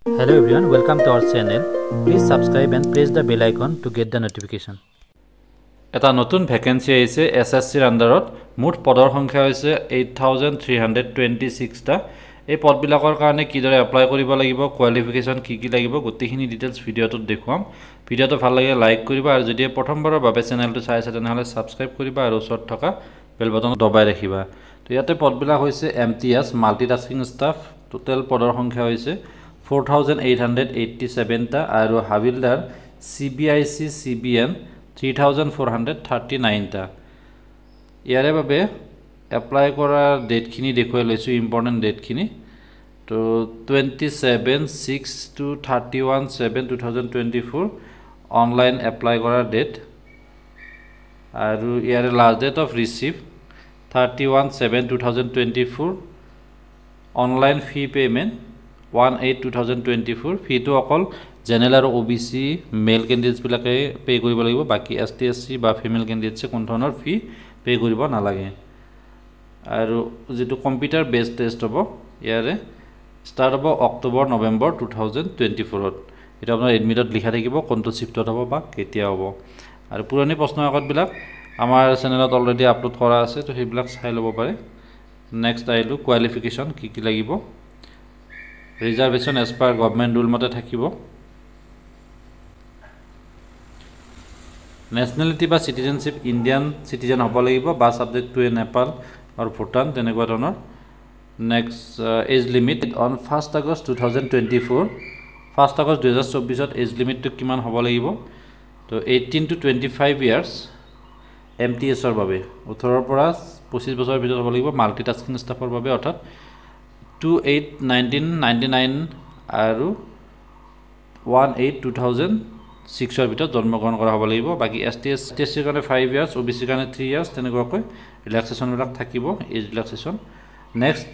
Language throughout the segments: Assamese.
Hello everyone, welcome to our channel. Please subscribe and press the bell icon to get the notification. এটা নতুন ভ্যাকেন্সি আছে এসএসসিৰ আন্ডাৰত মুঠ পদৰ সংখ্যা হৈছে 8326 টা এই পদবিলাকৰ কাৰণে কিদৰে এপ্লাই কৰিব লাগিব কোৱালিফিকেশন কি লাগিব গোটেইখিনি ডিটেইলছ ভিডিওটোত দেখুৱাম ভিডিওটো ভাল লাগে লাইক কৰিবা আৰু যদি প্ৰথমবাৰৰ বাবে চেনেলটো চাই আছে তেনেহলে সাবস্ক্ৰাইব কৰিবা আৰু ওচৰত থকা বেল বটন দবাই ৰাখিবা তো ইয়াতে পদবিলাক হৈছে এমটিএস মাল্টিটাস্কিং ষ্টাফ টোটাল পদৰ সংখ্যা হৈছে 4887 টা আৰু হাবিলদাৰ সিবিআইসি সিবিএন 3439 টা ইয়াৰে বাবে এপ্লাই কৰাৰ ডেট খিনি দেখুৱাই লৈছো ইম্পৰ্টেন্ট ডেট খিনি তো 27/6 to 31/7/2024 অনলাইন এপ্লাই কৰাৰ ডেট আৰু ইয়াৰে last date of receive 31/7/2024 online fee payment 1/8/2024 ফিটো অকল জেনেৰেল আৰু ওবিসি মেল ক্যান্ডিডেটস বিলাকে পে কৰিব লাগিব বাকি এসটি এসসি বা ফিমেল ক্যান্ডিডেটছে কোন ধৰণৰ ফি পে কৰিব নালাগে আৰু যেটো কম্পিউটাৰ বেসড টেষ্ট হ'ব ইয়াৰে স্টাৰ্ট হ'ব অক্টোবৰ নৱেম্বৰ 2024 ত এটা আপোনাৰ এডমিটত লিখা থাকিব কোনটো শিফটত হ'ব বা কেতিয়া হ'ব আৰু পুৰণি প্ৰশ্ন কাকত বিলাক আমাৰ চেনেলত অলৰেডি আপলোড কৰা আছে তো সেইবিলাক চাই ল'ব পাৰে নেক্সট আইলো কোৱালিফিকেশন কি লাগিব reservation as per government rule মতে থাকিব নেশনালিটি বা সিটিজেনশিপ ইন্ডিয়ান সিটিজেন হ'ব লাগিব বা সাবজেক্ট টু নেপাল আৰু ভুটান তেনেকুৱা ধৰণৰ next age limit on 1st August 2024 1st August 2024 ত এজ লিমিটটো কিমান হ'ব লাগিব তো 18 to 25 ইয়াৰ্স এমটিএস ৰ বাবে 18 ৰ পৰা 25 বছৰৰ ভিতৰত হ'ব লাগিব মাল্টিটাস্কিং ষ্টাফৰ বাবে অৰ্থাৎ 28/1999 আৰু 1/8/2006 ৰ ভিতৰত জন্মগ্ৰহণ কৰা হ'ব লাগিব বাকি এসটি কাৰণে 5 ইয়াৰ্স ওবিসি কাৰণে 3 ইয়াৰ্স তেনেকুৱাকৈ ৰিল্যাক্সেশন বিলাক থাকিব এজ ৰিল্যাক্সেশন নেক্সট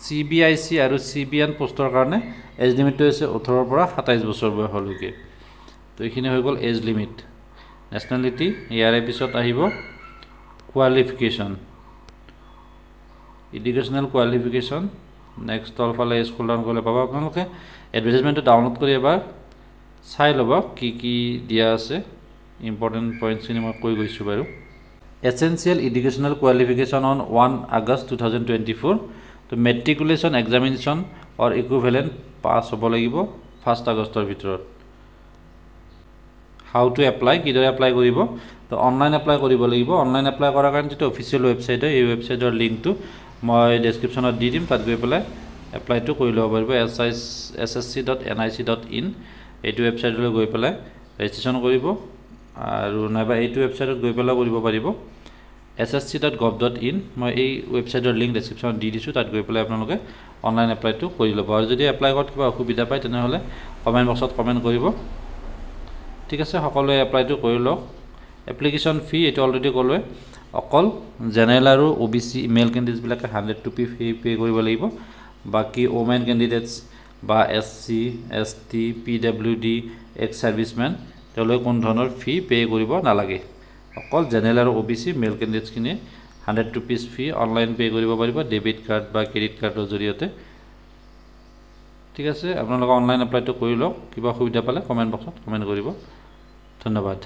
সিবিআইসি আৰু সিবিএন পোষ্টৰ কাৰণে এজ লিমিটটো হৈছে 18 ৰ পৰা 27 বছৰ বয়সলৈকে তো এইখিনি হৈ গ'ল এজ লিমিট নেশনালিটি ইয়াৰে পিছত আহিব কোৱালিফিকেশন এডুকেশনাল কোৱালিফিকেশন নেক্সট অলফালে স্কুল ডাউন কৰিলে পাবা আপোনালোকে এডভাৰটাইজমেন্টটো ডাউনলোড কৰি এবাৰ চাই ল'ব কি দিয়া আছে ইম্পৰ্টেন্ট পইণ্টছ খিনি মই কৈ গৈছো বাৰু essential educational qualification on 1 August 2024 তো মেট্ৰিকুলেশন এক্সামিনেশন অৰ ইকুইভ্যালেন্ট পাস হ'ব লাগিব 1st আগষ্টৰ ভিতৰত হাউ টু এপ্লাই কিদৰে এপ্লাই কৰিব তো অনলাইন এপ্লাই কৰিব লাগিব অনলাইন এপ্লাই কৰাৰ কাৰণে যেটো অফিচিয়েল ওয়েবসাইট হয় এই ওয়েবসাইটৰ লিংকটো মই ডেসক্ৰিপচনত দি দিম তাত গৈ পেলাই এপ্লাইটো কৰি ল'ব পাৰিব ssc.nic.in এইটো ওয়েবসাইটলৈ গৈ পেলাই ৰেজিষ্ট্ৰেচন কৰিব আৰু নাইবা এইটো ওয়েবসাইটত গৈ পেলাই কৰিব পাৰিব ssc.gov.in মই এই ওয়েবসাইটৰ লিংক ডেসক্ৰিপচনত দি দিছো তাত গৈ পেলাই আপোনালোকে অনলাইন এপ্লাইটো কৰি ল'ব আৰু যদি এপ্লাই কৰাত কিবা অসুবিধা পায় তেনেহলে কমেন্ট বক্সত কমেন্ট কৰিব ঠিক আছে সকলোৱে এপ্লাইটো কৰি লওক এপ্লিকেশন ফি এটো অলৰেডি ক'লোৱে অকল জেনেৰেল আৰু ওবিসি মেল ক্যান্ডিডেটস বিলাকে 100 টুপি ফি পে কৰিব লাগিব বাকি ওমেন ক্যান্ডিডেটস বা এসসি এসটি পিডব্লিউডি এক্স সাৰ্ভিসমেন তেওঁলোকে কোন ধৰণৰ ফি পে কৰিব নালাগে অকল জেনেৰেল আৰু ওবিসি মেল ক্যান্ডিডেটস কিনে 100 টুপিস ফি অনলাইন পে কৰিব পাৰিব ডেবিট কাৰ্ড বা ক্ৰেডিট কাৰ্ডৰ জৰিয়তে ঠিক আছে আপোনালোকে অনলাইন এপ্লাইটো কৰি লওক কিবা অসুবিধা পালে কমেন্ট বক্সত কমেন্ট কৰিব ধন্যবাদ